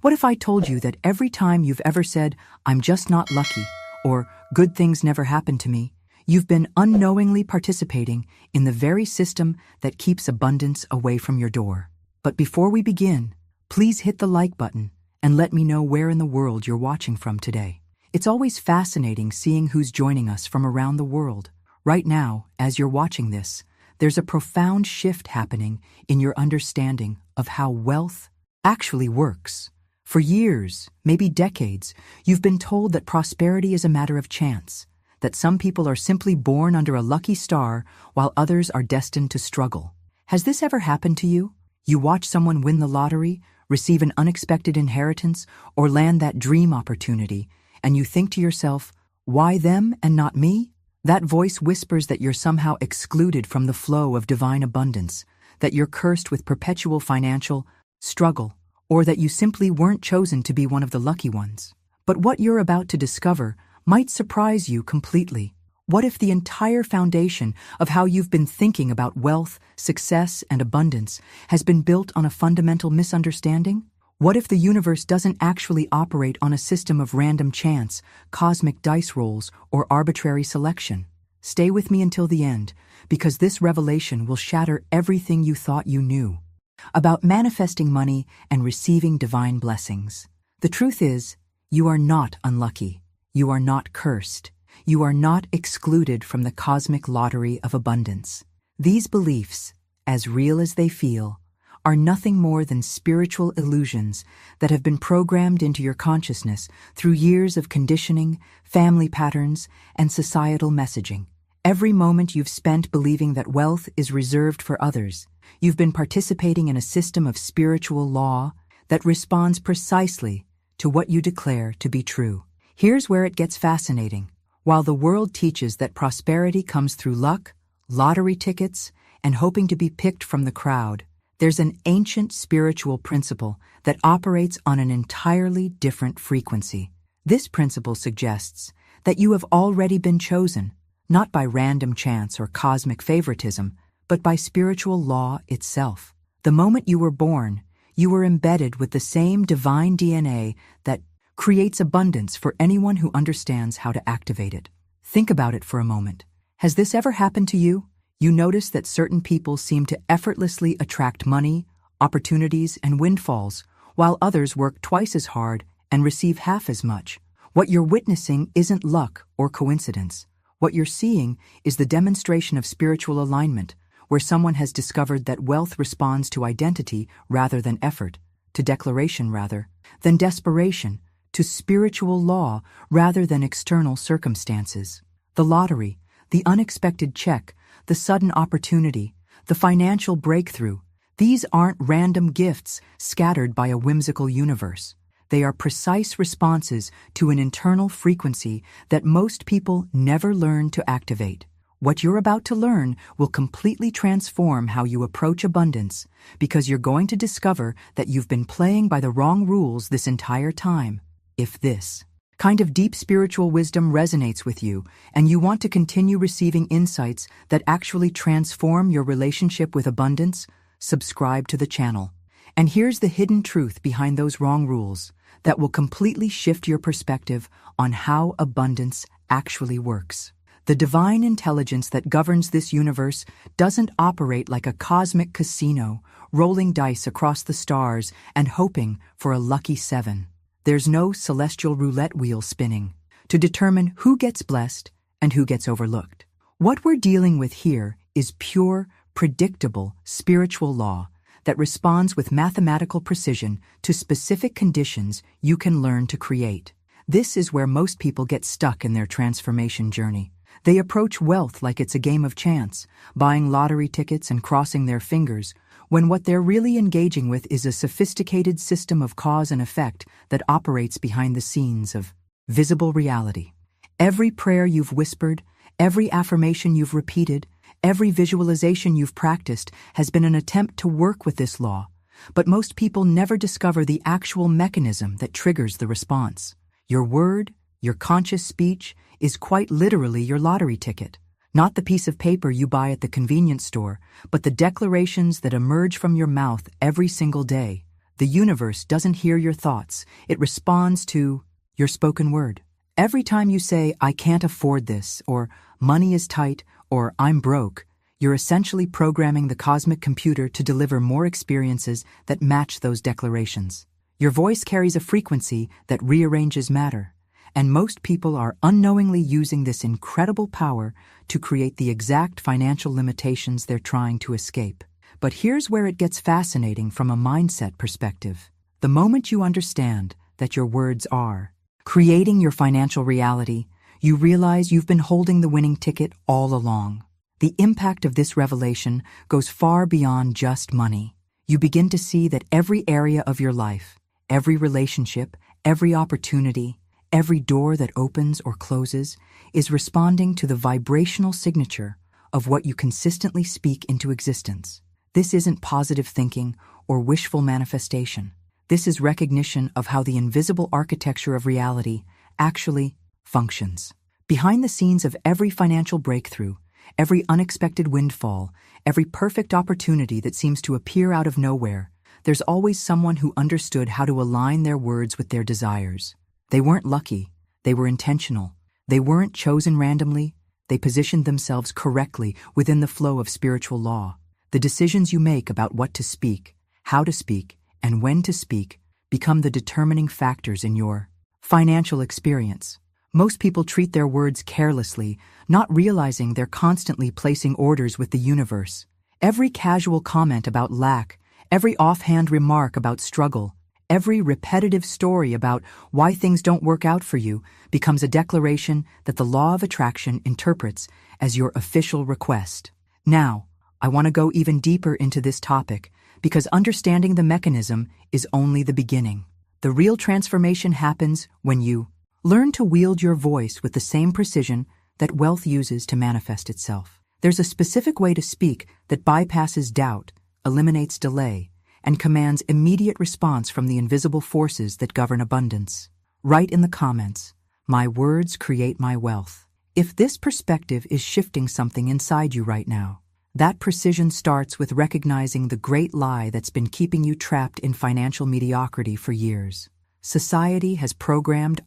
What if I told you that every time you've ever said, "I'm just not lucky," or "good things never happen to me," you've been unknowingly participating in the very system that keeps abundance away from your door? But before we begin, please hit the like button and let me know where in the world you're watching from today. It's always fascinating seeing who's joining us from around the world. Right now, as you're watching this, there's a profound shift happening in your understanding of how wealth actually works. For years, maybe decades, you've been told that prosperity is a matter of chance, that some people are simply born under a lucky star while others are destined to struggle. Has this ever happened to you? You watch someone win the lottery, receive an unexpected inheritance, or land that dream opportunity, and you think to yourself, "Why them and not me?" That voice whispers that you're somehow excluded from the flow of divine abundance, that you're cursed with perpetual financial struggle, or that you simply weren't chosen to be one of the lucky ones. But what you're about to discover might surprise you completely. What if the entire foundation of how you've been thinking about wealth, success, and abundance has been built on a fundamental misunderstanding? What if the universe doesn't actually operate on a system of random chance, cosmic dice rolls, or arbitrary selection? Stay with me until the end, because this revelation will shatter everything you thought you knew about manifesting money and receiving divine blessings. The truth is, you are not unlucky. You are not cursed. You are not excluded from the cosmic lottery of abundance. These beliefs, as real as they feel, are nothing more than spiritual illusions that have been programmed into your consciousness through years of conditioning, family patterns, and societal messaging. Every moment you've spent believing that wealth is reserved for others, you've been participating in a system of spiritual law that responds precisely to what you declare to be true. Here's where it gets fascinating. While the world teaches that prosperity comes through luck, lottery tickets, and hoping to be picked from the crowd, there's an ancient spiritual principle that operates on an entirely different frequency. This principle suggests that you have already been chosen, not by random chance or cosmic favoritism, but by spiritual law itself. The moment you were born, you were embedded with the same divine DNA that creates abundance for anyone who understands how to activate it. Think about it for a moment. Has this ever happened to you? You notice that certain people seem to effortlessly attract money, opportunities, and windfalls, while others work twice as hard and receive half as much. What you're witnessing isn't luck or coincidence. What you're seeing is the demonstration of spiritual alignment, where someone has discovered that wealth responds to identity rather than effort, to declaration rather than desperation, to spiritual law rather than external circumstances. The lottery, the unexpected check, the sudden opportunity, the financial breakthrough, these aren't random gifts scattered by a whimsical universe. They are precise responses to an internal frequency that most people never learn to activate. What you're about to learn will completely transform how you approach abundance, because you're going to discover that you've been playing by the wrong rules this entire time. If this kind of deep spiritual wisdom resonates with you and you want to continue receiving insights that actually transform your relationship with abundance, subscribe to the channel. And here's the hidden truth behind those wrong rules that will completely shift your perspective on how abundance actually works. The divine intelligence that governs this universe doesn't operate like a cosmic casino, rolling dice across the stars and hoping for a lucky 7. There's no celestial roulette wheel spinning to determine who gets blessed and who gets overlooked. What we're dealing with here is pure, predictable spiritual law that responds with mathematical precision to specific conditions you can learn to create. This is where most people get stuck in their transformation journey. They approach wealth like it's a game of chance, buying lottery tickets and crossing their fingers, when what they're really engaging with is a sophisticated system of cause and effect that operates behind the scenes of visible reality. Every prayer you've whispered, every affirmation you've repeated, every visualization you've practiced has been an attempt to work with this law, but most people never discover the actual mechanism that triggers the response. Your word, your conscious speech, is quite literally your lottery ticket. Not the piece of paper you buy at the convenience store, but the declarations that emerge from your mouth every single day. The universe doesn't hear your thoughts. It responds to your spoken word. Every time you say, I can't afford this, or money is tight, or I'm broke, you're essentially programming the cosmic computer to deliver more experiences that match those declarations. Your voice carries a frequency that rearranges matter, and most people are unknowingly using this incredible power to create the exact financial limitations they're trying to escape. But here's where it gets fascinating from a mindset perspective. The moment you understand that your words are creating your financial reality, you realize you've been holding the winning ticket all along. The impact of this revelation goes far beyond just money. You begin to see that every area of your life, every relationship, every opportunity, every door that opens or closes is responding to the vibrational signature of what you consistently speak into existence. This isn't positive thinking or wishful manifestation. This is recognition of how the invisible architecture of reality actually functions. Behind the scenes of every financial breakthrough, every unexpected windfall, every perfect opportunity that seems to appear out of nowhere, there's always someone who understood how to align their words with their desires. They weren't lucky, they were intentional. They weren't chosen randomly, they positioned themselves correctly within the flow of spiritual law. The decisions you make about what to speak, how to speak, and when to speak become the determining factors in your financial experience. Most people treat their words carelessly, not realizing they're constantly placing orders with the universe. Every casual comment about lack, every offhand remark about struggle, every repetitive story about why things don't work out for you becomes a declaration that the law of attraction interprets as your official request. Now, I want to go even deeper into this topic because understanding the mechanism is only the beginning. The real transformation happens when you learn to wield your voice with the same precision that wealth uses to manifest itself. There's a specific way to speak that bypasses doubt, eliminates delay, and commands immediate response from the invisible forces that govern abundance. Write in the comments, "My words create my wealth." If this perspective is shifting something inside you right now, that precision starts with recognizing the great lie that's been keeping you trapped in financial mediocrity for years. Society has programmed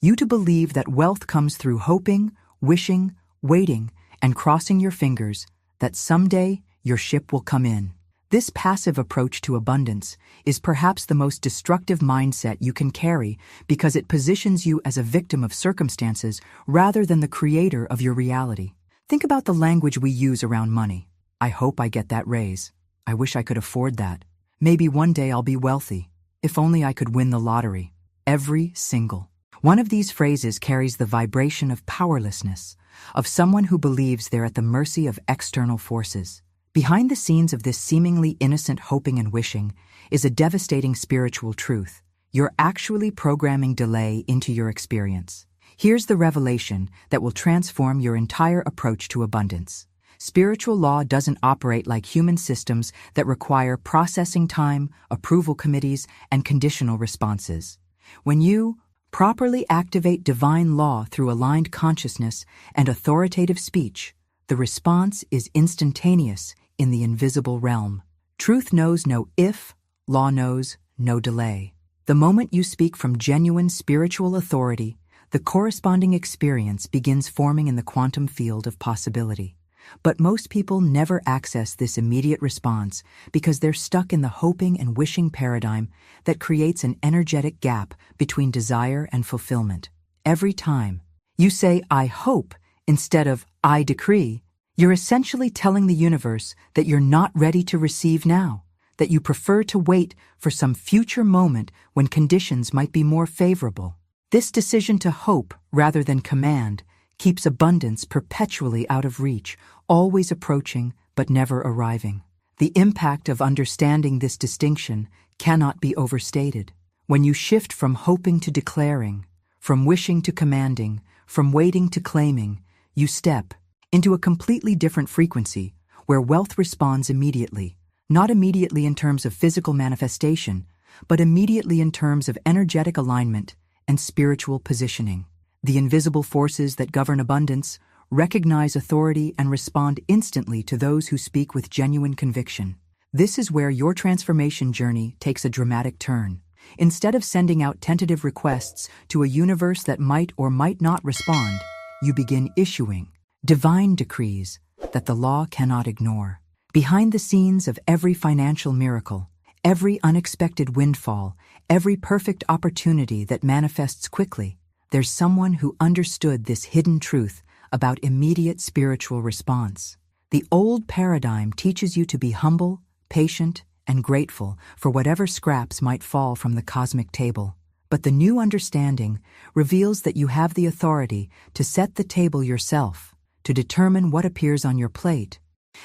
you to believe that wealth comes through hoping, wishing, waiting, and crossing your fingers that someday your ship will come in. This passive approach to abundance is perhaps the most destructive mindset you can carry because it positions you as a victim of circumstances rather than the creator of your reality. Think about the language we use around money. I hope I get that raise. I wish I could afford that. Maybe one day I'll be wealthy. If only I could win the lottery. Every single one of these phrases carries the vibration of powerlessness, of someone who believes they're at the mercy of external forces. Behind the scenes of this seemingly innocent hoping and wishing is a devastating spiritual truth. You're actually programming delay into your experience. Here's the revelation that will transform your entire approach to abundance. Spiritual law doesn't operate like human systems that require processing time, approval committees, and conditional responses. When you properly activate divine law through aligned consciousness and authoritative speech, the response is instantaneous in the invisible realm. Truth knows no if, law knows no delay. The moment you speak from genuine spiritual authority, the corresponding experience begins forming in the quantum field of possibility. But most people never access this immediate response because they're stuck in the hoping and wishing paradigm that creates an energetic gap between desire and fulfillment. Every time you say, "I hope," instead of "I decree," you're essentially telling the universe that you're not ready to receive now, that you prefer to wait for some future moment when conditions might be more favorable. This decision to hope rather than command keeps abundance perpetually out of reach, always approaching but never arriving. The impact of understanding this distinction cannot be overstated. When you shift from hoping to declaring, from wishing to commanding, from waiting to claiming, you step into a completely different frequency where wealth responds immediately, not immediately in terms of physical manifestation, but immediately in terms of energetic alignment and spiritual positioning. The invisible forces that govern abundance recognize authority and respond instantly to those who speak with genuine conviction. This is where your transformation journey takes a dramatic turn. Instead of sending out tentative requests to a universe that might or might not respond, you begin issuing divine decrees that the law cannot ignore. Behind the scenes of every financial miracle, every unexpected windfall, every perfect opportunity that manifests quickly, there's someone who understood this hidden truth about immediate spiritual response. The old paradigm teaches you to be humble, patient, and grateful for whatever scraps might fall from the cosmic table. But the new understanding reveals that you have the authority to set the table yourself, to determine what appears on your plate,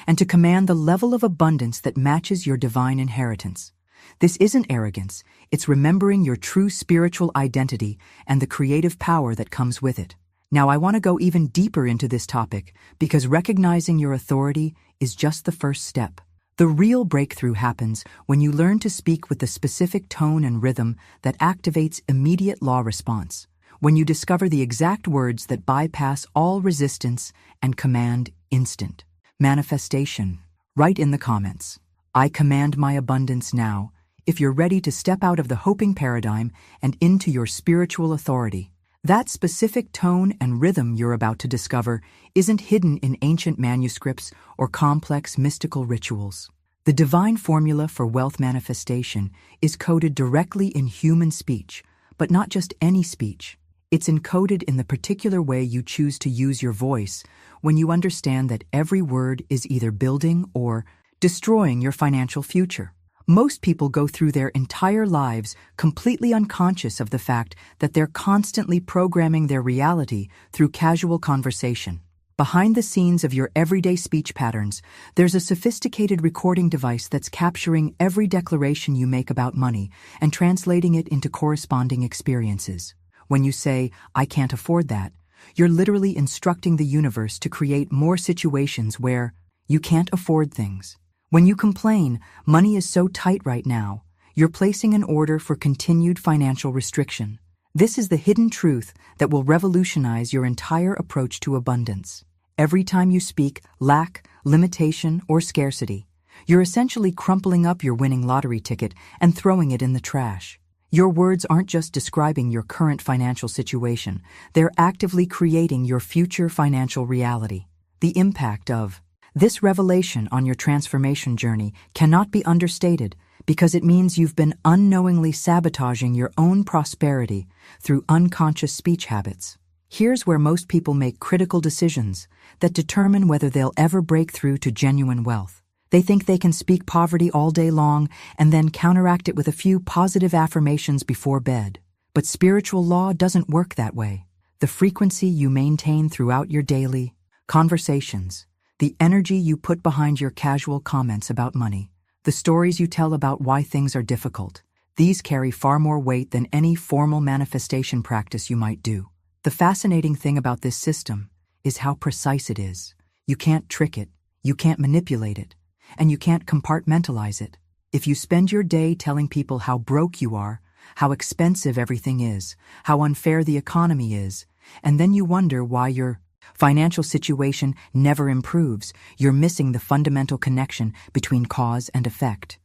and to command the level of abundance that matches your divine inheritance. This isn't arrogance, it's remembering your true spiritual identity and the creative power that comes with it. Now, I want to go even deeper into this topic because recognizing your authority is just the first step. The real breakthrough happens when you learn to speak with the specific tone and rhythm that activates immediate law response, when you discover the exact words that bypass all resistance and command instant manifestation. Write in the comments, "I command my abundance now," if you're ready to step out of the hoping paradigm and into your spiritual authority. That specific tone and rhythm you're about to discover isn't hidden in ancient manuscripts or complex mystical rituals. The divine formula for wealth manifestation is coded directly in human speech, but not just any speech. It's encoded in the particular way you choose to use your voice when you understand that every word is either building or destroying your financial future. Most people go through their entire lives completely unconscious of the fact that they're constantly programming their reality through casual conversation. Behind the scenes of your everyday speech patterns, there's a sophisticated recording device that's capturing every declaration you make about money and translating it into corresponding experiences. When you say, "I can't afford that," you're literally instructing the universe to create more situations where you can't afford things. When you complain, "Money is so tight right now," you're placing an order for continued financial restriction. This is the hidden truth that will revolutionize your entire approach to abundance. Every time you speak lack, limitation, or scarcity, you're essentially crumpling up your winning lottery ticket and throwing it in the trash. Your words aren't just describing your current financial situation, they're actively creating your future financial reality. The impact of this revelation on your transformation journey cannot be understated because it means you've been unknowingly sabotaging your own prosperity through unconscious speech habits. Here's where most people make critical decisions that determine whether they'll ever break through to genuine wealth. They think they can speak poverty all day long and then counteract it with a few positive affirmations before bed. But spiritual law doesn't work that way. The frequency you maintain throughout your daily conversations, the energy you put behind your casual comments about money, the stories you tell about why things are difficult, these carry far more weight than any formal manifestation practice you might do. The fascinating thing about this system is how precise it is. You can't trick it, you can't manipulate it, and you can't compartmentalize it. If you spend your day telling people how broke you are, how expensive everything is, how unfair the economy is, and then you wonder why your financial situation never improves, you're missing the fundamental connection between cause and effect.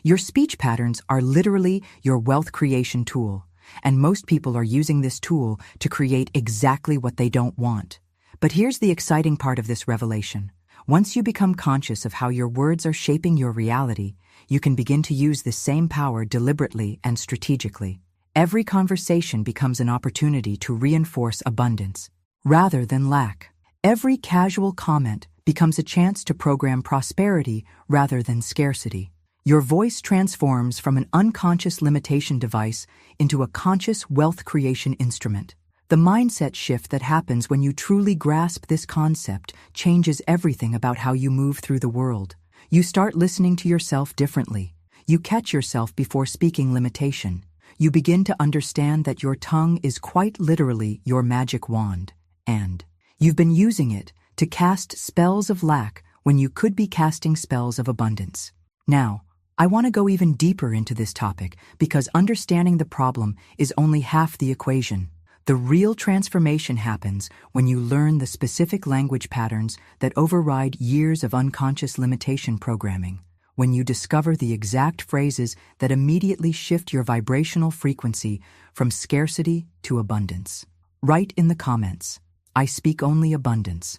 Your speech patterns are literally your wealth creation tool, and most people are using this tool to create exactly what they don't want. But here's the exciting part of this revelation. Once you become conscious of how your words are shaping your reality, you can begin to use this same power deliberately and strategically. Every conversation becomes an opportunity to reinforce abundance rather than lack. Every casual comment becomes a chance to program prosperity rather than scarcity. Your voice transforms from an unconscious limitation device into a conscious wealth creation instrument. The mindset shift that happens when you truly grasp this concept changes everything about how you move through the world. You start listening to yourself differently. You catch yourself before speaking limitation. You begin to understand that your tongue is quite literally your magic wand, and you've been using it to cast spells of lack when you could be casting spells of abundance. Now, I want to go even deeper into this topic because understanding the problem is only half the equation. The real transformation happens when you learn the specific language patterns that override years of unconscious limitation programming. when you discover the exact phrases that immediately shift your vibrational frequency from scarcity to abundance. Write in the comments, "I speak only abundance."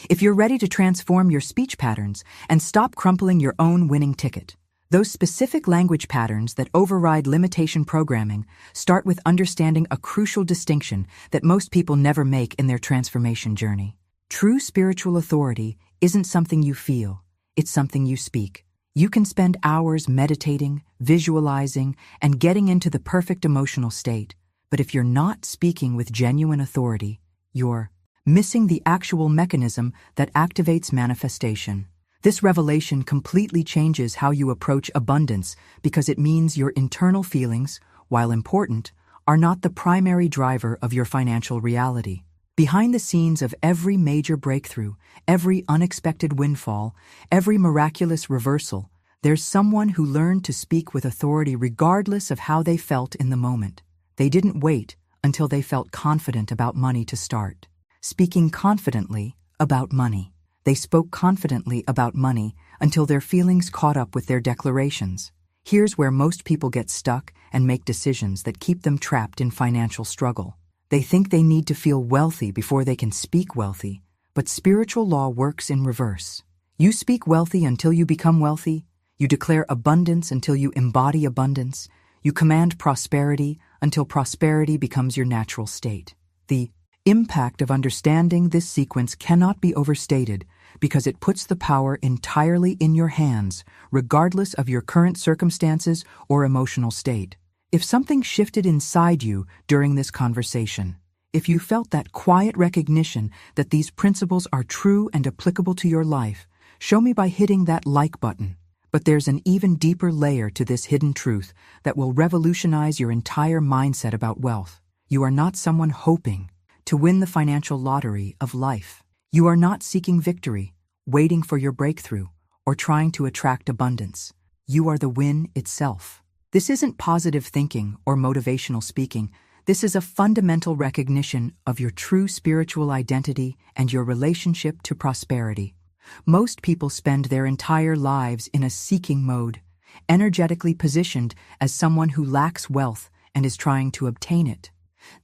If you're ready to transform your speech patterns and stop crumpling your own winning ticket. Those specific language patterns that override limitation programming start with understanding a crucial distinction that most people never make in their transformation journey. True spiritual authority isn't something you feel, it's something you speak. You can spend hours meditating, visualizing, and getting into the perfect emotional state, but if you're not speaking with genuine authority, you're missing the actual mechanism that activates manifestation. This revelation completely changes how you approach abundance because it means your internal feelings, while important, are not the primary driver of your financial reality. Behind the scenes of every major breakthrough, every unexpected windfall, every miraculous reversal, there's someone who learned to speak with authority regardless of how they felt in the moment. They didn't wait until they felt confident about money to start speaking confidently about money. They spoke confidently about money until their feelings caught up with their declarations. Here's where most people get stuck and make decisions that keep them trapped in financial struggle. They think they need to feel wealthy before they can speak wealthy, but spiritual law works in reverse. You speak wealthy until you become wealthy. You declare abundance until you embody abundance. You command prosperity until prosperity becomes your natural state. The impact of understanding this sequence cannot be overstated because it puts the power entirely in your hands, regardless of your current circumstances or emotional state. If something shifted inside you during this conversation, if you felt that quiet recognition that these principles are true and applicable to your life, show me by hitting that like button. But there's an even deeper layer to this hidden truth that will revolutionize your entire mindset about wealth. You are not someone hoping to win the financial lottery of life. You are not seeking victory, waiting for your breakthrough, or trying to attract abundance. You are the win itself. This isn't positive thinking or motivational speaking. This is a fundamental recognition of your true spiritual identity and your relationship to prosperity. Most people spend their entire lives in a seeking mode, energetically positioned as someone who lacks wealth and is trying to obtain it.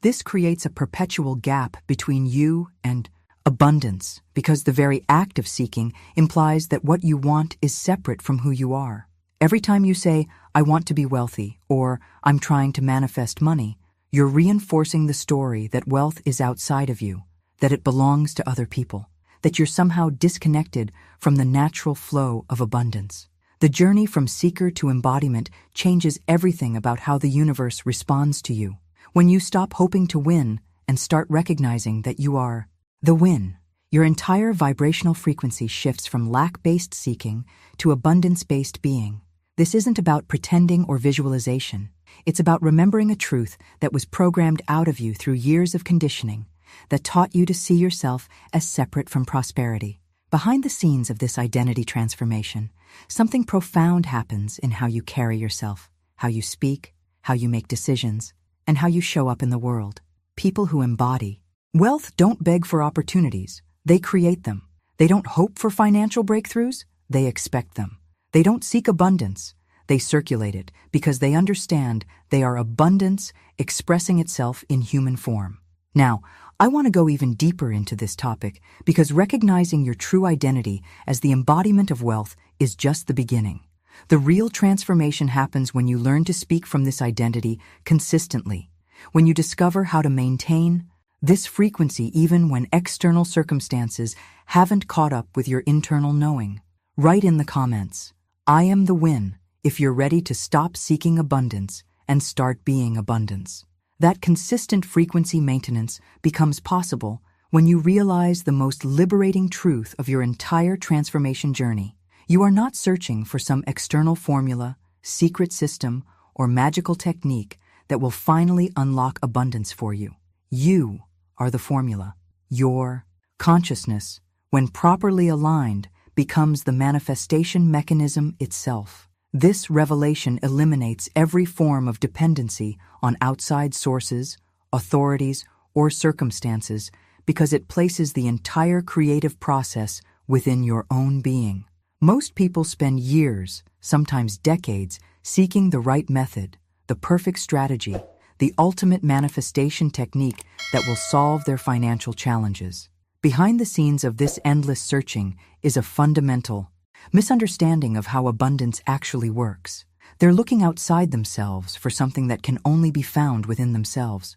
This creates a perpetual gap between you and abundance because the very act of seeking implies that what you want is separate from who you are. Every time you say, "I want to be wealthy," or "I'm trying to manifest money," you're reinforcing the story that wealth is outside of you, that it belongs to other people, that you're somehow disconnected from the natural flow of abundance. The journey from seeker to embodiment changes everything about how the universe responds to you. When you stop hoping to win and start recognizing that you are the win, your entire vibrational frequency shifts from lack-based seeking to abundance-based being. This isn't about pretending or visualization. It's about remembering a truth that was programmed out of you through years of conditioning that taught you to see yourself as separate from prosperity. Behind the scenes of this identity transformation, something profound happens in how you carry yourself, how you speak, how you make decisions, and how you show up in the world. People who embody wealth don't beg for opportunities, they create them. They don't hope for financial breakthroughs, they expect them. They don't seek abundance, they circulate it because they understand they are abundance expressing itself in human form. Now, I want to go even deeper into this topic because recognizing your true identity as the embodiment of wealth is just the beginning. The real transformation happens when you learn to speak from this identity consistently, when you discover how to maintain this frequency even when external circumstances haven't caught up with your internal knowing. Write in the comments, "I am the win," if you're ready to stop seeking abundance and start being abundance. That consistent frequency maintenance becomes possible when you realize the most liberating truth of your entire transformation journey. You are not searching for some external formula, secret system, or magical technique that will finally unlock abundance for you. You are the formula. Your consciousness, when properly aligned, becomes the manifestation mechanism itself. This revelation eliminates every form of dependency on outside sources, authorities, or circumstances because it places the entire creative process within your own being. Most people spend years, sometimes decades, seeking the right method, the perfect strategy, the ultimate manifestation technique that will solve their financial challenges. Behind the scenes of this endless searching is a fundamental misunderstanding of how abundance actually works. They're looking outside themselves for something that can only be found within themselves.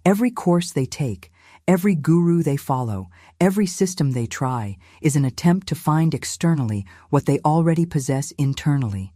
Every course they take, every guru they follow, every system they try is an attempt to find externally what they already possess internally.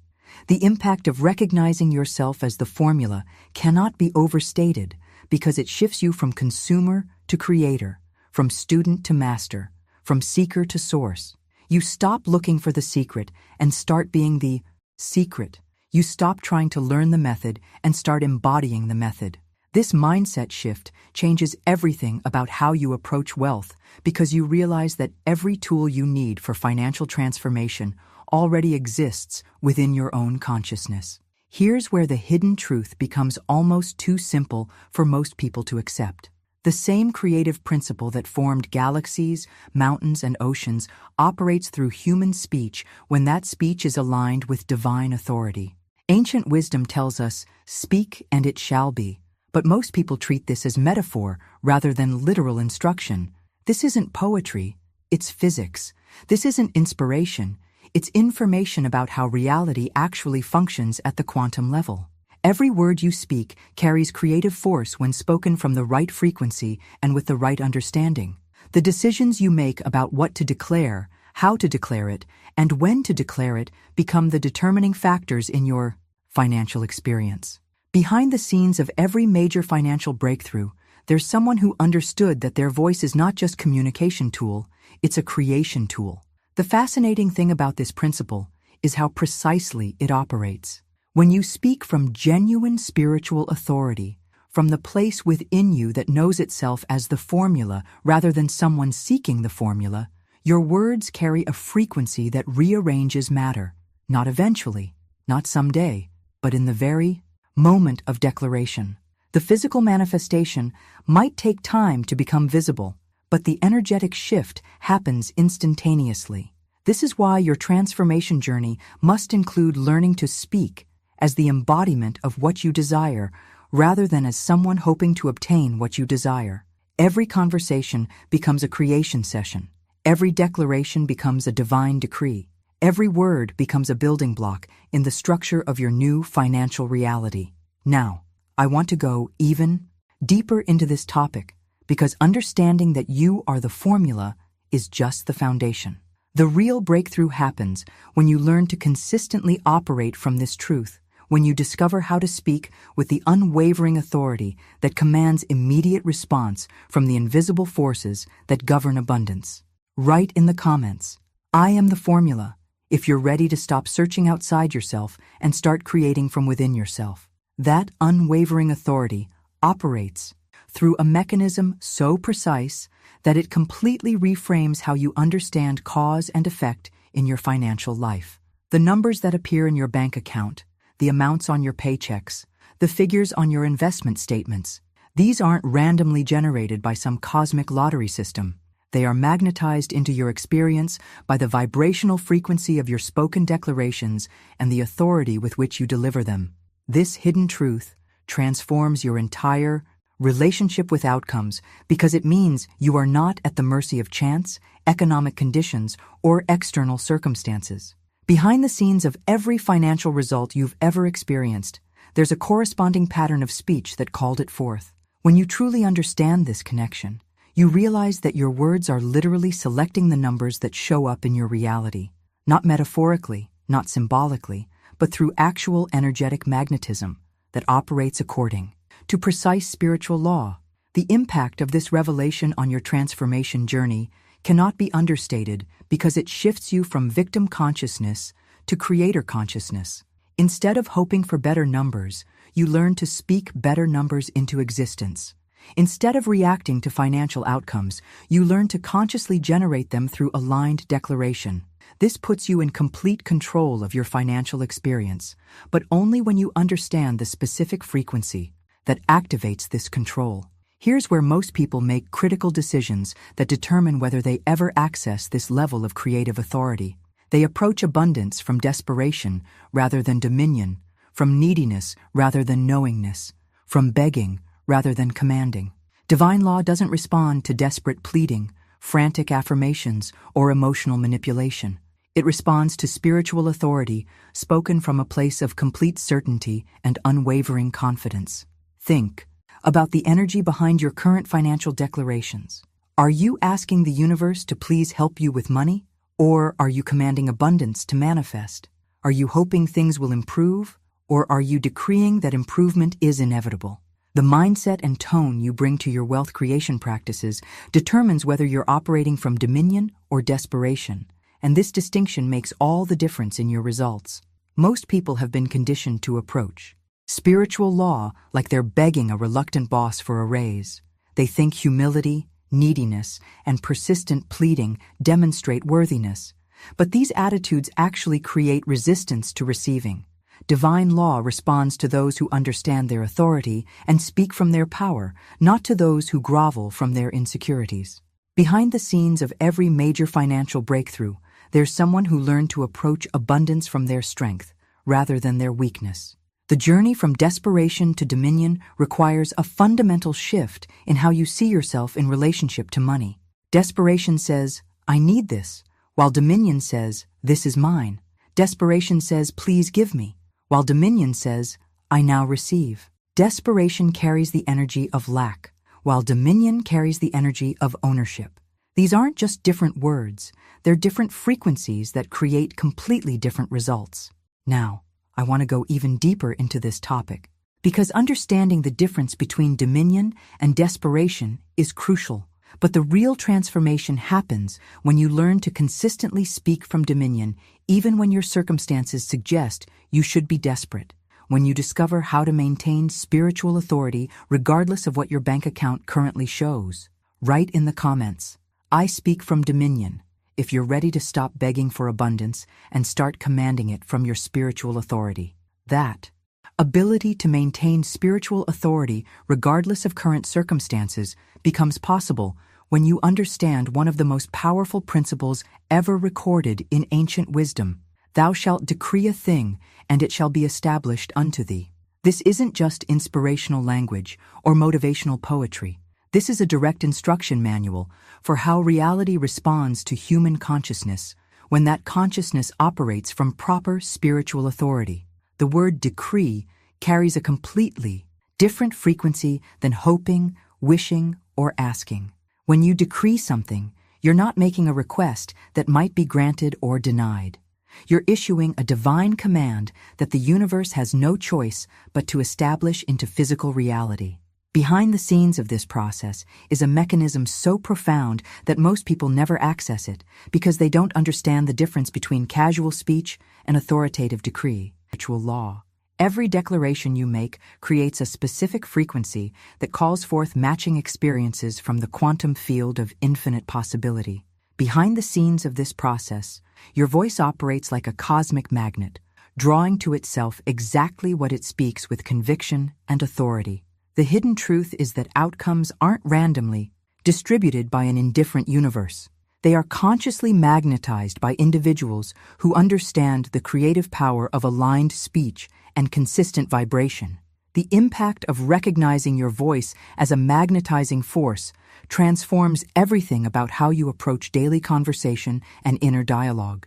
The impact of recognizing yourself as the formula cannot be overstated because it shifts you from consumer to creator, from student to master, from seeker to source. You stop looking for the secret and start being the secret. You stop trying to learn the method and start embodying the method. This mindset shift changes everything about how you approach wealth because you realize that every tool you need for financial transformation already exists within your own consciousness. Here's where the hidden truth becomes almost too simple for most people to accept. The same creative principle that formed galaxies, mountains, and oceans operates through human speech when that speech is aligned with divine authority. Ancient wisdom tells us, "Speak and it shall be." But most people treat this as metaphor rather than literal instruction. This isn't poetry, it's physics. This isn't inspiration, it's information about how reality actually functions at the quantum level. Every word you speak carries creative force when spoken from the right frequency and with the right understanding. The decisions you make about what to declare, how to declare it, and when to declare it become the determining factors in your financial experience. Behind the scenes of every major financial breakthrough, there's someone who understood that their voice is not just a communication tool, it's a creation tool. The fascinating thing about this principle is how precisely it operates. When you speak from genuine spiritual authority, from the place within you that knows itself as the formula rather than someone seeking the formula, your words carry a frequency that rearranges matter, not eventually, not someday, but in the very moment of declaration. The physical manifestation might take time to become visible, but the energetic shift happens instantaneously. This is why your transformation journey must include learning to speak as the embodiment of what you desire, rather than as someone hoping to obtain what you desire. Every conversation becomes a creation session. Every declaration becomes a divine decree. Every word becomes a building block in the structure of your new financial reality. Now, I want to go even deeper into this topic because understanding that you are the formula is just the foundation. The real breakthrough happens when you learn to consistently operate from this truth, when you discover how to speak with the unwavering authority that commands immediate response from the invisible forces that govern abundance. Write in the comments, "I am the formula," if you're ready to stop searching outside yourself and start creating from within yourself. That unwavering authority operates through a mechanism so precise that it completely reframes how you understand cause and effect in your financial life. The numbers that appear in your bank account, the amounts on your paychecks, the figures on your investment statements, these aren't randomly generated by some cosmic lottery system. They are magnetized into your experience by the vibrational frequency of your spoken declarations and the authority with which you deliver them. This hidden truth transforms your entire relationship with outcomes because it means you are not at the mercy of chance, economic conditions, or external circumstances. Behind the scenes of every financial result you've ever experienced, there's a corresponding pattern of speech that called it forth. When you truly understand this connection, you realize that your words are literally selecting the numbers that show up in your reality, not metaphorically, not symbolically, but through actual energetic magnetism that operates according to precise spiritual law. The impact of this revelation on your transformation journey cannot be understated because it shifts you from victim consciousness to creator consciousness. Instead of hoping for better numbers, you learn to speak better numbers into existence. Instead of reacting to financial outcomes, you learn to consciously generate them through aligned declaration. This puts you in complete control of your financial experience, but only when you understand the specific frequency that activates this control. Here's where most people make critical decisions that determine whether they ever access this level of creative authority. They approach abundance from desperation rather than dominion, from neediness rather than knowingness, from begging rather than commanding. Divine law doesn't respond to desperate pleading, frantic affirmations, or emotional manipulation. It responds to spiritual authority spoken from a place of complete certainty and unwavering confidence. Think about the energy behind your current financial declarations. Are you asking the universe to please help you with money? Or are you commanding abundance to manifest? Are you hoping things will improve? Or are you decreeing that improvement is inevitable? The mindset and tone you bring to your wealth creation practices determines whether you're operating from dominion or desperation, and this distinction makes all the difference in your results. Most people have been conditioned to approach spiritual law like they're begging a reluctant boss for a raise. They think humility, neediness, and persistent pleading demonstrate worthiness, but these attitudes actually create resistance to receiving. Divine law responds to those who understand their authority and speak from their power, not to those who grovel from their insecurities. Behind the scenes of every major financial breakthrough, there's someone who learned to approach abundance from their strength rather than their weakness. The journey from desperation to dominion requires a fundamental shift in how you see yourself in relationship to money. Desperation says, "I need this," while dominion says, "This is mine." Desperation says, "Please give me," while dominion says, "I now receive." Desperation carries the energy of lack, while dominion carries the energy of ownership. These aren't just different words, they're different frequencies that create completely different results. Now, I want to go even deeper into this topic, because understanding the difference between dominion and desperation is crucial. But the real transformation happens when you learn to consistently speak from dominion, even when your circumstances suggest you should be desperate. When you discover how to maintain spiritual authority regardless of what your bank account currently shows. Write in the comments, "I speak from dominion," if you're ready to stop begging for abundance and start commanding it from your spiritual authority. That ability to maintain spiritual authority regardless of current circumstances becomes possible when you understand one of the most powerful principles ever recorded in ancient wisdom. Thou shalt decree a thing, and it shall be established unto thee. This isn't just inspirational language or motivational poetry. This is a direct instruction manual for how reality responds to human consciousness when that consciousness operates from proper spiritual authority. The word decree carries a completely different frequency than hoping, wishing, or asking. When you decree something, you're not making a request that might be granted or denied. You're issuing a divine command that the universe has no choice but to establish into physical reality. Behind the scenes of this process is a mechanism so profound that most people never access it because they don't understand the difference between casual speech and authoritative decree. Spiritual law. Every declaration you make creates a specific frequency that calls forth matching experiences from the quantum field of infinite possibility. Behind the scenes of this process, your voice operates like a cosmic magnet, drawing to itself exactly what it speaks with conviction and authority. The hidden truth is that outcomes aren't randomly distributed by an indifferent universe. They are consciously magnetized by individuals who understand the creative power of aligned speech and consistent vibration. The impact of recognizing your voice as a magnetizing force transforms everything about how you approach daily conversation and inner dialogue.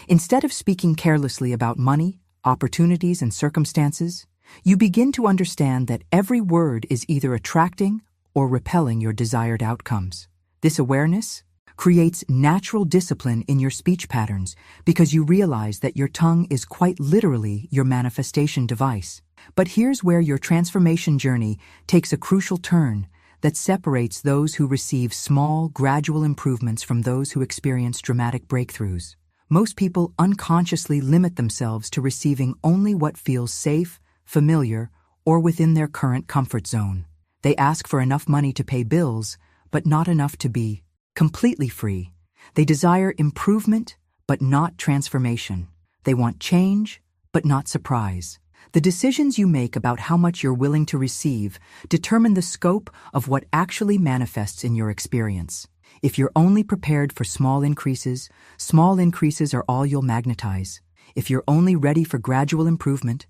Instead of speaking carelessly about money, opportunities, and circumstances, you begin to understand that every word is either attracting or repelling your desired outcomes. This awareness creates natural discipline in your speech patterns because you realize that your tongue is quite literally your manifestation device. But here's where your transformation journey takes a crucial turn that separates those who receive small, gradual improvements from those who experience dramatic breakthroughs. Most people unconsciously limit themselves to receiving only what feels safe, familiar, or within their current comfort zone. They ask for enough money to pay bills, but not enough to be completely free. They desire improvement, but not transformation. They want change, but not surprise. The decisions you make about how much you're willing to receive determine the scope of what actually manifests in your experience. If you're only prepared for small increases are all you'll magnetize. If you're only ready for gradual improvement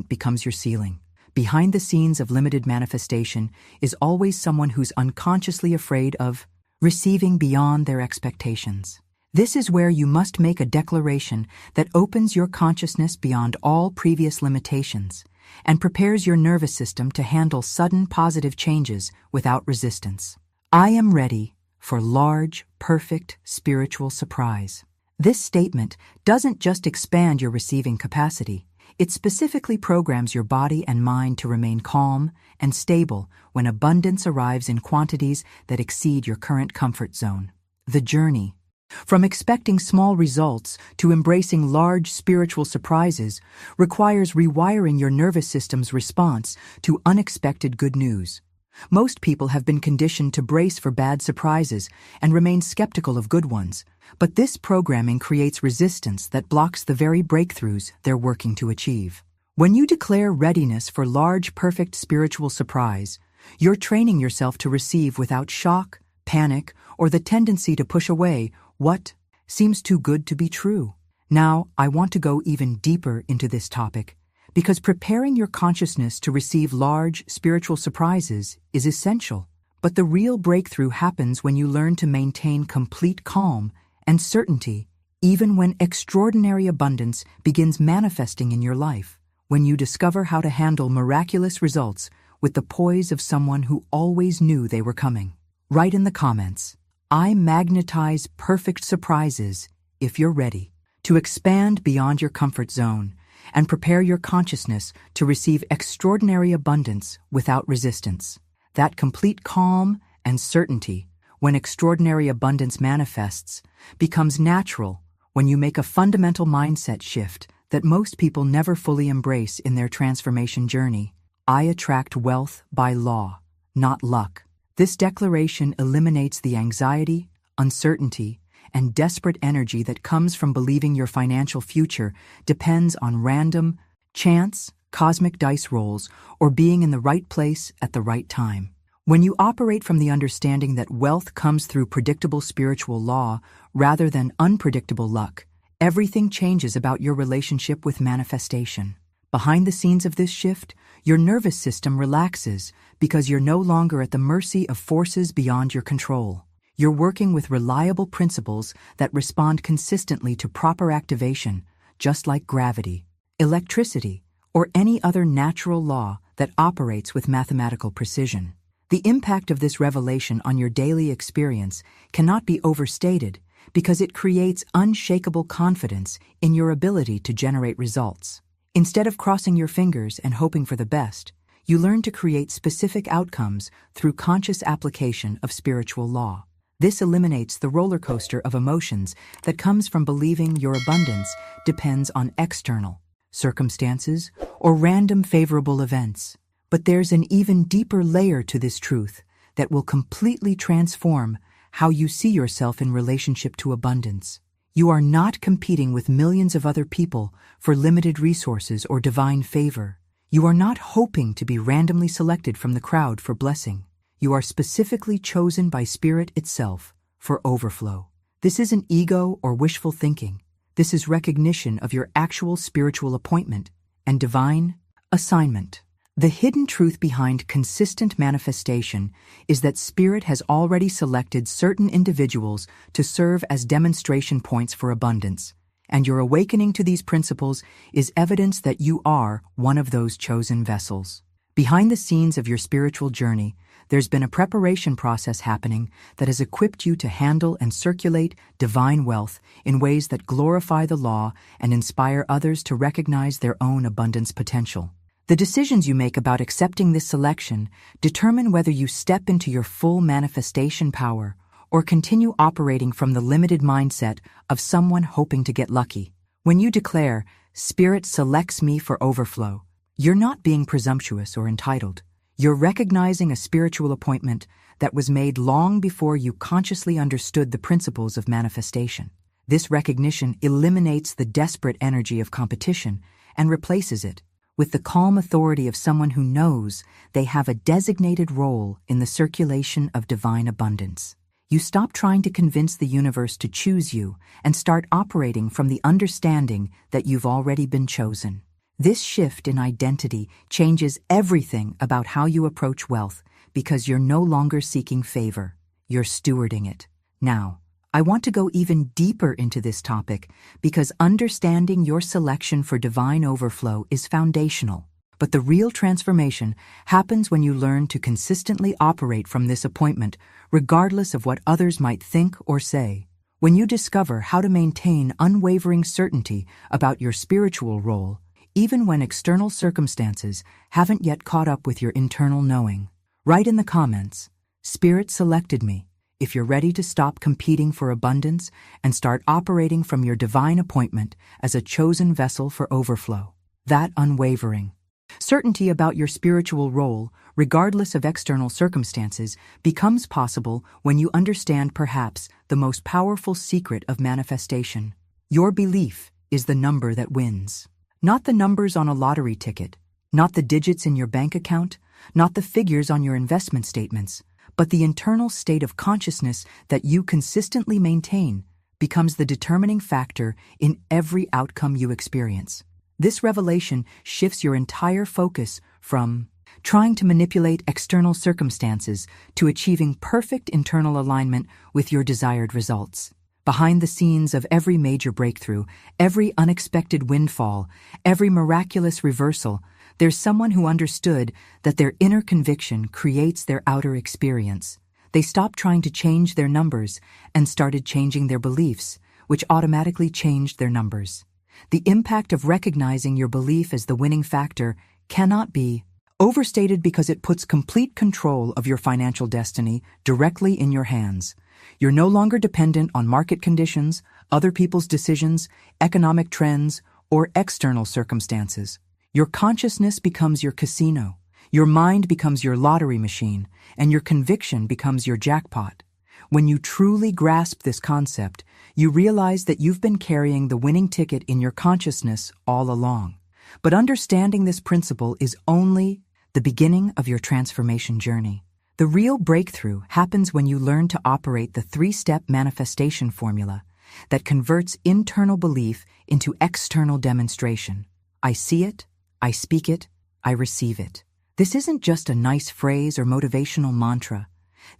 becomes your ceiling. Behind the scenes of limited manifestation is always someone who's unconsciously afraid of receiving beyond their expectations. This is where you must make a declaration that opens your consciousness beyond all previous limitations and prepares your nervous system to handle sudden positive changes without resistance. I am ready for large, perfect spiritual surprise. This statement doesn't just expand your receiving capacity. It specifically programs your body and mind to remain calm and stable when abundance arrives in quantities that exceed your current comfort zone. The journey from expecting small results to embracing large spiritual surprises requires rewiring your nervous system's response to unexpected good news. Most people have been conditioned to brace for bad surprises and remain skeptical of good ones, but this programming creates resistance that blocks the very breakthroughs they're working to achieve. When you declare readiness for large, perfect spiritual surprise, you're training yourself to receive without shock, panic, or the tendency to push away what seems too good to be true. Now, I want to go even deeper into this topic, because preparing your consciousness to receive large spiritual surprises is essential. But the real breakthrough happens when you learn to maintain complete calm and certainty even when extraordinary abundance begins manifesting in your life. When you discover how to handle miraculous results with the poise of someone who always knew they were coming. Write in the comments, I magnetize perfect surprises if you're ready to expand beyond your comfort zone and prepare your consciousness to receive extraordinary abundance without resistance. That complete calm and certainty when extraordinary abundance manifests becomes natural when you make a fundamental mindset shift that most people never fully embrace in their transformation journey. I attract wealth by law, not luck. This declaration eliminates the anxiety, uncertainty, and desperate energy that comes from believing your financial future depends on random, chance, cosmic dice rolls, or being in the right place at the right time. When you operate from the understanding that wealth comes through predictable spiritual law rather than unpredictable luck, everything changes about your relationship with manifestation. Behind the scenes of this shift, your nervous system relaxes because you're no longer at the mercy of forces beyond your control. You're working with reliable principles that respond consistently to proper activation, just like gravity, electricity, or any other natural law that operates with mathematical precision. The impact of this revelation on your daily experience cannot be overstated because it creates unshakable confidence in your ability to generate results. Instead of crossing your fingers and hoping for the best, you learn to create specific outcomes through conscious application of spiritual law. This eliminates the roller coaster of emotions that comes from believing your abundance depends on external circumstances or random favorable events. But there's an even deeper layer to this truth that will completely transform how you see yourself in relationship to abundance. You are not competing with millions of other people for limited resources or divine favor. You are not hoping to be randomly selected from the crowd for blessing. You are specifically chosen by Spirit itself for overflow. This isn't ego or wishful thinking. This is recognition of your actual spiritual appointment and divine assignment. The hidden truth behind consistent manifestation is that Spirit has already selected certain individuals to serve as demonstration points for abundance, and your awakening to these principles is evidence that you are one of those chosen vessels. Behind the scenes of your spiritual journey, there's been a preparation process happening that has equipped you to handle and circulate divine wealth in ways that glorify the law and inspire others to recognize their own abundance potential. The decisions you make about accepting this selection determine whether you step into your full manifestation power or continue operating from the limited mindset of someone hoping to get lucky. When you declare, Spirit selects me for overflow, you're not being presumptuous or entitled. You're recognizing a spiritual appointment that was made long before you consciously understood the principles of manifestation. This recognition eliminates the desperate energy of competition and replaces it with the calm authority of someone who knows they have a designated role in the circulation of divine abundance. You stop trying to convince the universe to choose you and start operating from the understanding that you've already been chosen. This shift in identity changes everything about how you approach wealth because you're no longer seeking favor, you're stewarding it. Now, I want to go even deeper into this topic because understanding your selection for divine overflow is foundational. But the real transformation happens when you learn to consistently operate from this appointment, regardless of what others might think or say. When you discover how to maintain unwavering certainty about your spiritual role, even when external circumstances haven't yet caught up with your internal knowing. Write in the comments, "Spirit selected me," if you're ready to stop competing for abundance and start operating from your divine appointment as a chosen vessel for overflow. That unwavering certainty about your spiritual role, regardless of external circumstances, becomes possible when you understand perhaps the most powerful secret of manifestation. Your belief is the number that wins. Not the numbers on a lottery ticket, not the digits in your bank account, not the figures on your investment statements, but the internal state of consciousness that you consistently maintain becomes the determining factor in every outcome you experience. This revelation shifts your entire focus from trying to manipulate external circumstances to achieving perfect internal alignment with your desired results. Behind the scenes of every major breakthrough, every unexpected windfall, every miraculous reversal, there's someone who understood that their inner conviction creates their outer experience. They stopped trying to change their numbers and started changing their beliefs, which automatically changed their numbers. The impact of recognizing your belief as the winning factor cannot be overstated because it puts complete control of your financial destiny directly in your hands. You're no longer dependent on market conditions, other people's decisions, economic trends, or external circumstances. Your consciousness becomes your casino, your mind becomes your lottery machine, and your conviction becomes your jackpot. When you truly grasp this concept, you realize that you've been carrying the winning ticket in your consciousness all along. But understanding this principle is only the beginning of your transformation journey. The real breakthrough happens when you learn to operate the three-step manifestation formula that converts internal belief into external demonstration. I see it, I speak it, I receive it. This isn't just a nice phrase or motivational mantra.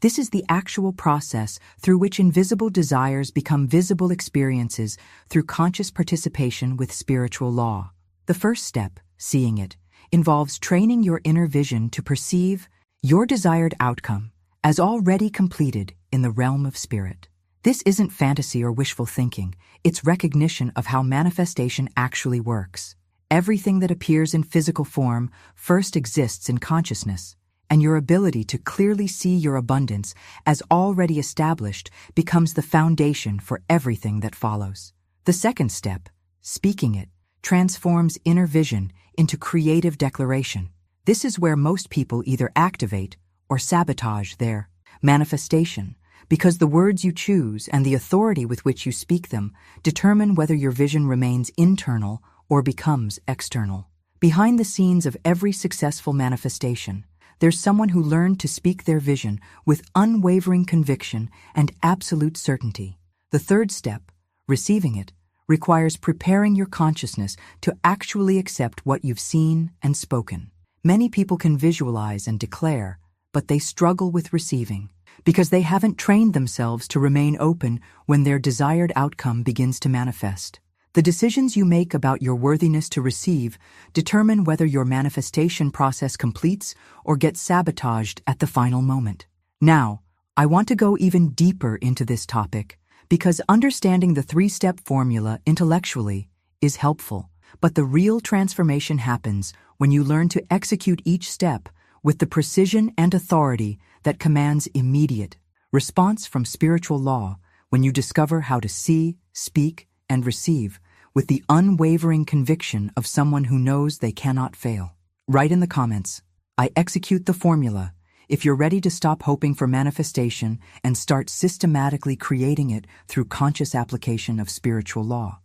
This is the actual process through which invisible desires become visible experiences through conscious participation with spiritual law. The first step, seeing it, involves training your inner vision to perceive your desired outcome as already completed in the realm of spirit. This isn't fantasy or wishful thinking, it's recognition of how manifestation actually works. Everything that appears in physical form first exists in consciousness, and your ability to clearly see your abundance as already established becomes the foundation for everything that follows. The second step, speaking it, transforms inner vision into creative declaration. This is where most people either activate or sabotage their manifestation, because the words you choose and the authority with which you speak them determine whether your vision remains internal or becomes external. Behind the scenes of every successful manifestation, there's someone who learned to speak their vision with unwavering conviction and absolute certainty. The third step, receiving it, requires preparing your consciousness to actually accept what you've seen and spoken. Many people can visualize and declare, but they struggle with receiving because they haven't trained themselves to remain open when their desired outcome begins to manifest. The decisions you make about your worthiness to receive determine whether your manifestation process completes or gets sabotaged at the final moment. Now, I want to go even deeper into this topic because understanding the three-step formula intellectually is helpful, but the real transformation happens when you learn to execute each step with the precision and authority that commands immediate response from spiritual law when you discover how to see, speak, and receive with the unwavering conviction of someone who knows they cannot fail. Write in the comments, I execute the formula, if you're ready to stop hoping for manifestation and start systematically creating it through conscious application of spiritual law.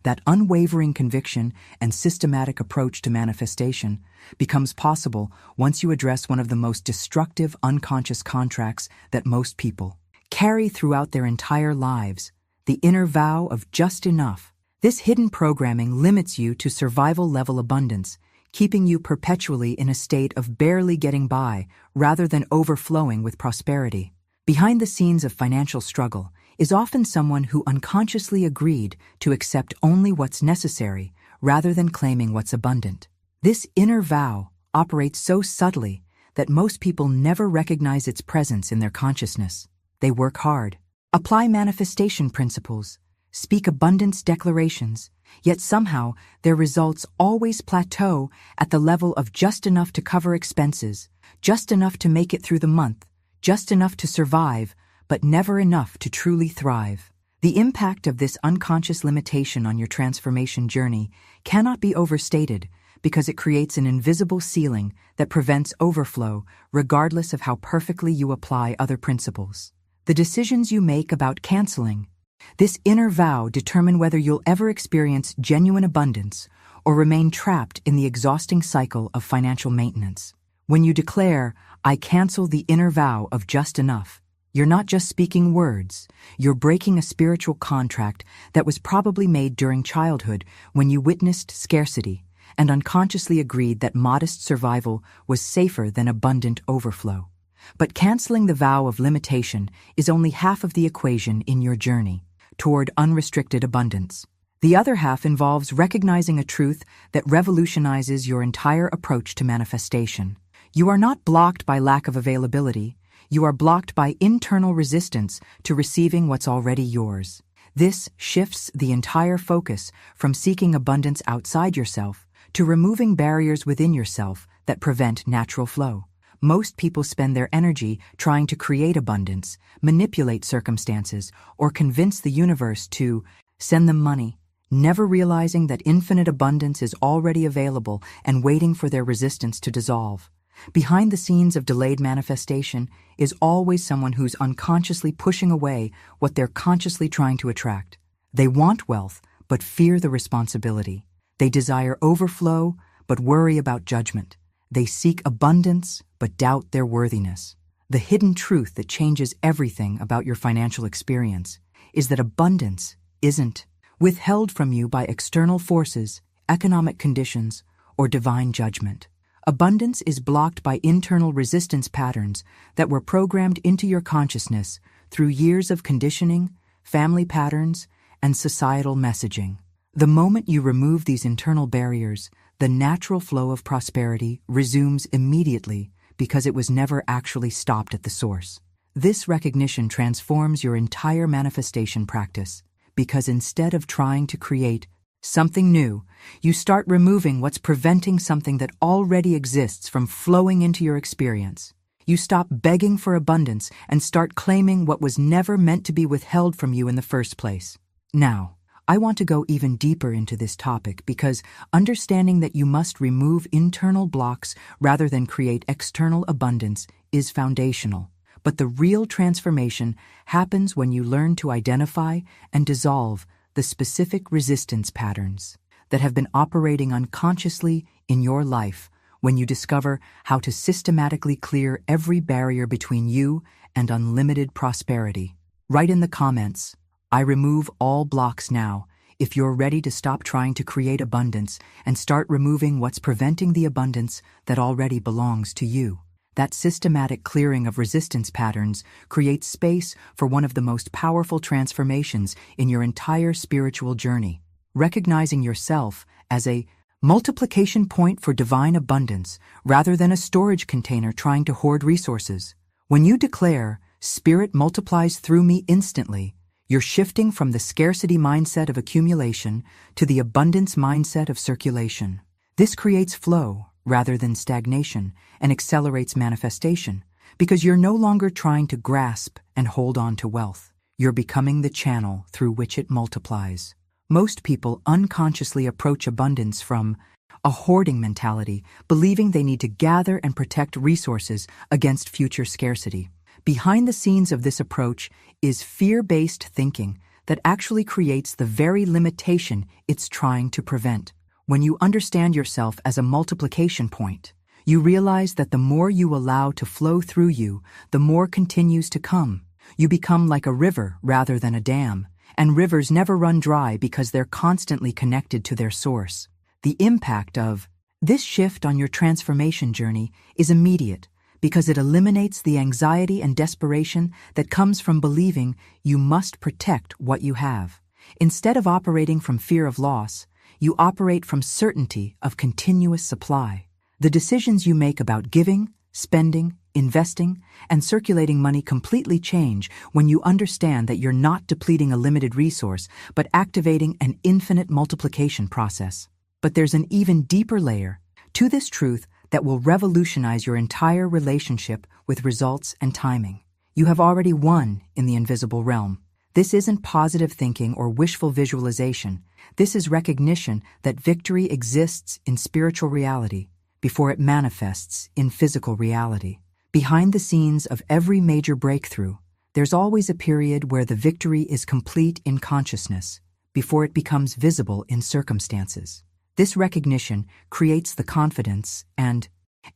That unwavering conviction and systematic approach to manifestation becomes possible once you address one of the most destructive unconscious contracts that most people carry throughout their entire lives, the inner vow of just enough. This hidden programming limits you to survival-level abundance, keeping you perpetually in a state of barely getting by rather than overflowing with prosperity. Behind the scenes of financial struggle is often someone who unconsciously agreed to accept only what's necessary rather than claiming what's abundant. This inner vow operates so subtly that most people never recognize its presence in their consciousness. They work hard, apply manifestation principles, speak abundance declarations, yet somehow their results always plateau at the level of just enough to cover expenses, just enough to make it through the month, just enough to survive, but never enough to truly thrive. The impact of this unconscious limitation on your transformation journey cannot be overstated because it creates an invisible ceiling that prevents overflow regardless of how perfectly you apply other principles. The decisions you make about canceling this inner vow determine whether you'll ever experience genuine abundance or remain trapped in the exhausting cycle of financial maintenance. When you declare, "I cancel the inner vow of just enough," you're not just speaking words, you're breaking a spiritual contract that was probably made during childhood when you witnessed scarcity and unconsciously agreed that modest survival was safer than abundant overflow. But canceling the vow of limitation is only half of the equation in your journey toward unrestricted abundance. The other half involves recognizing a truth that revolutionizes your entire approach to manifestation. You are not blocked by lack of availability. You are blocked by internal resistance to receiving what's already yours. This shifts the entire focus from seeking abundance outside yourself to removing barriers within yourself that prevent natural flow. Most people spend their energy trying to create abundance, manipulate circumstances, or convince the universe to send them money, never realizing that infinite abundance is already available and waiting for their resistance to dissolve. Behind the scenes of delayed manifestation is always someone who's unconsciously pushing away what they're consciously trying to attract. They want wealth, but fear the responsibility. They desire overflow, but worry about judgment. They seek abundance, but doubt their worthiness. The hidden truth that changes everything about your financial experience is that abundance isn't withheld from you by external forces, economic conditions, or divine judgment. Abundance is blocked by internal resistance patterns that were programmed into your consciousness through years of conditioning, family patterns, and societal messaging. The moment you remove these internal barriers, the natural flow of prosperity resumes immediately because it was never actually stopped at the source. This recognition transforms your entire manifestation practice because instead of trying to create something new, you start removing what's preventing something that already exists from flowing into your experience. You stop begging for abundance and start claiming what was never meant to be withheld from you in the first place. Now, I want to go even deeper into this topic because understanding that you must remove internal blocks rather than create external abundance is foundational. But the real transformation happens when you learn to identify and dissolve the specific resistance patterns that have been operating unconsciously in your life when you discover how to systematically clear every barrier between you and unlimited prosperity. Write in the comments, "I remove all blocks now," if you're ready to stop trying to create abundance and start removing what's preventing the abundance that already belongs to you. That systematic clearing of resistance patterns creates space for one of the most powerful transformations in your entire spiritual journey. Recognizing yourself as a multiplication point for divine abundance rather than a storage container trying to hoard resources. When you declare, "Spirit multiplies through me instantly," you're shifting from the scarcity mindset of accumulation to the abundance mindset of circulation. This creates flow rather than stagnation and accelerates manifestation because you're no longer trying to grasp and hold on to wealth. You're becoming the channel through which it multiplies. Most people unconsciously approach abundance from a hoarding mentality, believing they need to gather and protect resources against future scarcity. Behind the scenes of this approach is fear-based thinking that actually creates the very limitation it's trying to prevent. When you understand yourself as a multiplication point, you realize that the more you allow to flow through you, the more continues to come. You become like a river rather than a dam, and rivers never run dry because they're constantly connected to their source. The impact of this shift on your transformation journey is immediate because it eliminates the anxiety and desperation that comes from believing you must protect what you have. Instead of operating from fear of loss, you operate from certainty of continuous supply. The decisions you make about giving, spending, investing, and circulating money completely change when you understand that you're not depleting a limited resource, but activating an infinite multiplication process. But there's an even deeper layer to this truth that will revolutionize your entire relationship with results and timing. You have already won in the invisible realm. This isn't positive thinking or wishful visualization. This is recognition that victory exists in spiritual reality before it manifests in physical reality. Behind the scenes of every major breakthrough, there's always a period where the victory is complete in consciousness before it becomes visible in circumstances. This recognition creates the confidence and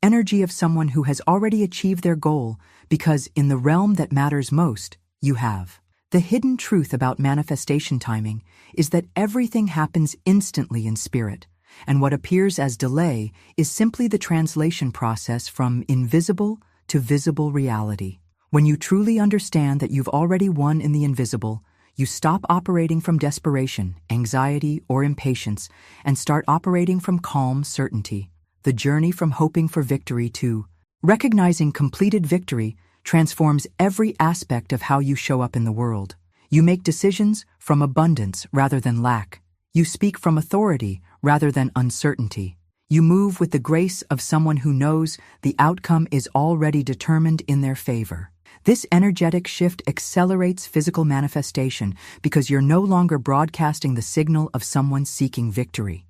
energy of someone who has already achieved their goal because in the realm that matters most, you have. The hidden truth about manifestation timing is that everything happens instantly in spirit, and what appears as delay is simply the translation process from invisible to visible reality. When you truly understand that you've already won in the invisible, you stop operating from desperation, anxiety, or impatience, and start operating from calm certainty. The journey from hoping for victory to recognizing completed victory transforms every aspect of how you show up in the world. You make decisions from abundance rather than lack. You speak from authority rather than uncertainty. You move with the grace of someone who knows the outcome is already determined in their favor. This energetic shift accelerates physical manifestation because you're no longer broadcasting the signal of someone seeking victory.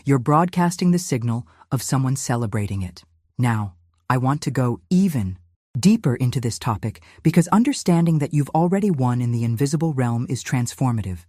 You're broadcasting the signal of someone celebrating it. Now, I want to go even deeper into this topic because understanding that you've already won in the invisible realm is transformative.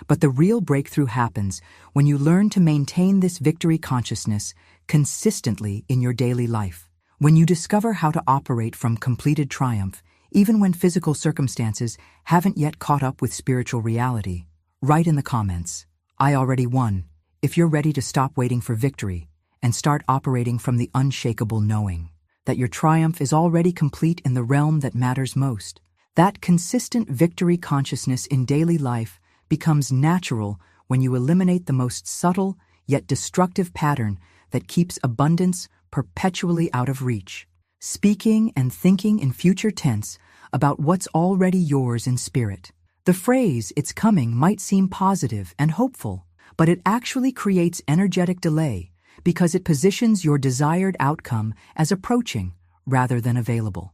But the real breakthrough happens when you learn to maintain this victory consciousness consistently in your daily life. When you discover how to operate from completed triumph, even when physical circumstances haven't yet caught up with spiritual reality. Write in the comments, "I already won," if you're ready to stop waiting for victory and start operating from the unshakable knowing that your triumph is already complete in the realm that matters most. That consistent victory consciousness in daily life becomes natural when you eliminate the most subtle yet destructive pattern that keeps abundance perpetually out of reach. Speaking and thinking in future tense about what's already yours in spirit. The phrase, "it's coming," might seem positive and hopeful, but it actually creates energetic delay because it positions your desired outcome as approaching rather than available.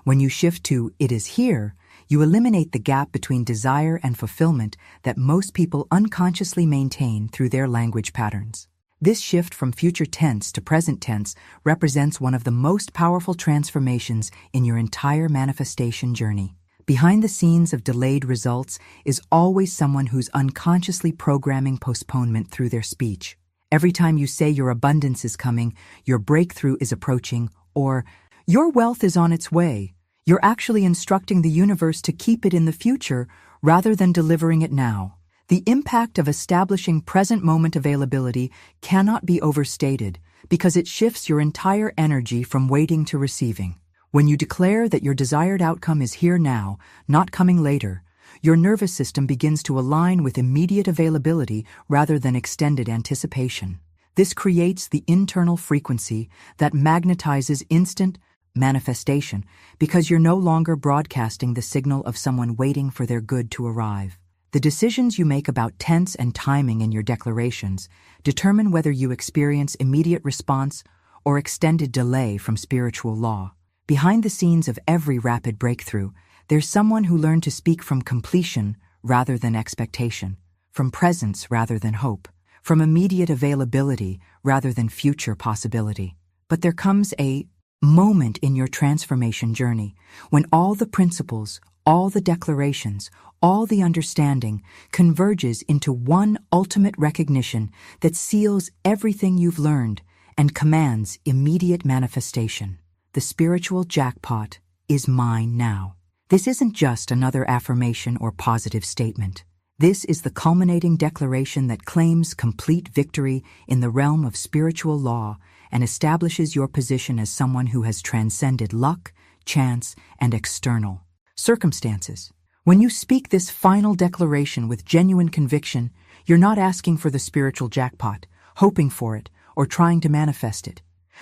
When you shift to "it is here," you eliminate the gap between desire and fulfillment that most people unconsciously maintain through their language patterns. This shift from future tense to present tense represents one of the most powerful transformations in your entire manifestation journey. Behind the scenes of delayed results is always someone who's unconsciously programming postponement through their speech. Every time you say your abundance is coming, your breakthrough is approaching, or your wealth is on its way, you're actually instructing the universe to keep it in the future rather than delivering it now. The impact of establishing present moment availability cannot be overstated because it shifts your entire energy from waiting to receiving. When you declare that your desired outcome is here now, not coming later, your nervous system begins to align with immediate availability rather than extended anticipation. This creates the internal frequency that magnetizes instant manifestation because you're no longer broadcasting the signal of someone waiting for their good to arrive. The decisions you make about tense and timing in your declarations determine whether you experience immediate response or extended delay from spiritual law. Behind the scenes of every rapid breakthrough, there's someone who learned to speak from completion rather than expectation, from presence rather than hope, from immediate availability rather than future possibility. But there comes a moment in your transformation journey when all the principles, all the declarations, all the understanding converges into one ultimate recognition that seals everything you've learned and commands immediate manifestation. The spiritual jackpot is mine now. This isn't just another affirmation or positive statement. This is the culminating declaration that claims complete victory in the realm of spiritual law and establishes your position as someone who has transcended luck, chance, and external circumstances. When you speak this final declaration with genuine conviction, you're not asking for the spiritual jackpot, hoping for it, or trying to manifest it.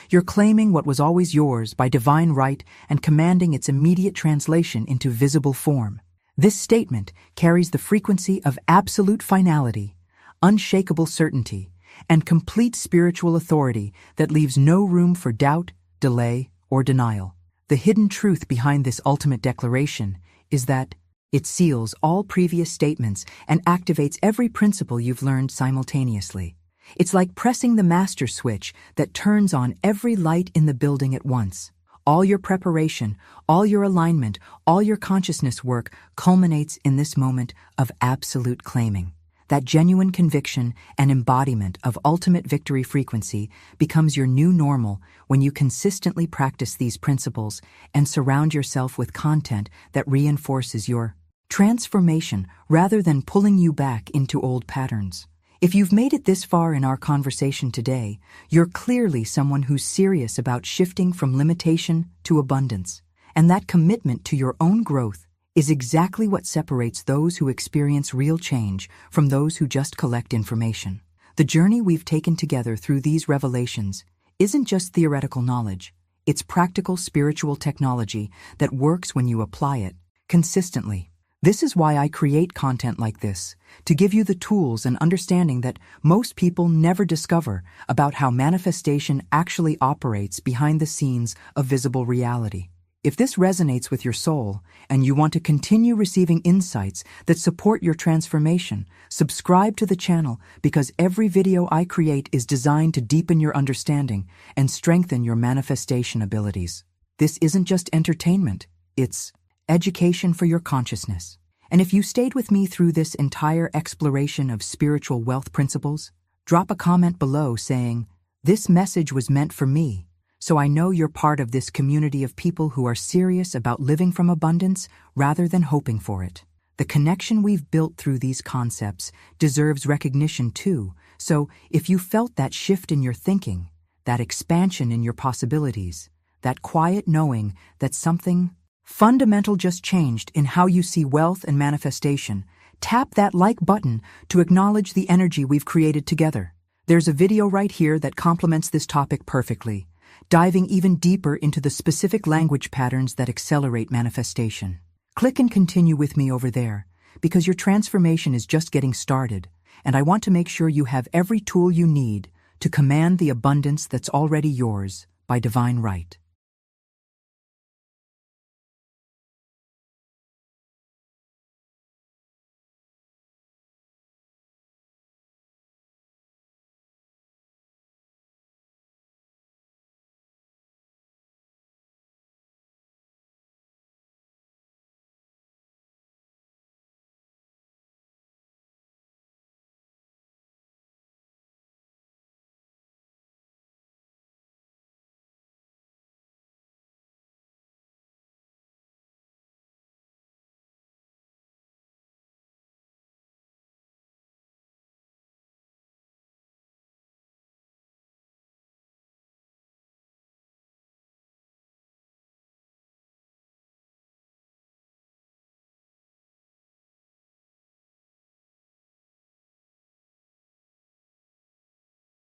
You're claiming what was always yours by divine right and commanding its immediate translation into visible form. This statement carries the frequency of absolute finality, unshakable certainty, and complete spiritual authority that leaves no room for doubt, delay, or denial. The hidden truth behind this ultimate declaration is that it seals all previous statements and activates every principle you've learned simultaneously. It's like pressing the master switch that turns on every light in the building at once. All your preparation, all your alignment, all your consciousness work culminates in this moment of absolute claiming. That genuine conviction and embodiment of ultimate victory frequency becomes your new normal when you consistently practice these principles and surround yourself with content that reinforces your transformation rather than pulling you back into old patterns. If you've made it this far in our conversation today, you're clearly someone who's serious about shifting from limitation to abundance. And that commitment to your own growth is exactly what separates those who experience real change from those who just collect information. The journey we've taken together through these revelations isn't just theoretical knowledge, it's practical spiritual technology that works when you apply it consistently. This is why I create content like this, to give you the tools and understanding that most people never discover about how manifestation actually operates behind the scenes of visible reality. If this resonates with your soul and you want to continue receiving insights that support your transformation, subscribe to the channel because every video I create is designed to deepen your understanding and strengthen your manifestation abilities. This isn't just entertainment, it's education for your consciousness. And if you stayed with me through this entire exploration of spiritual wealth principles, drop a comment below saying, "This message was meant for me," so I know you're part of this community of people who are serious about living from abundance rather than hoping for it. The connection we've built through these concepts deserves recognition too, so if you felt that shift in your thinking, that expansion in your possibilities, that quiet knowing that something fundamental just changed in how you see wealth and manifestation, tap that like button to acknowledge the energy we've created together. There's a video right here that complements this topic perfectly, diving even deeper into the specific language patterns that accelerate manifestation. Click and continue with me over there, because your transformation is just getting started, and I want to make sure you have every tool you need to command the abundance that's already yours by divine right.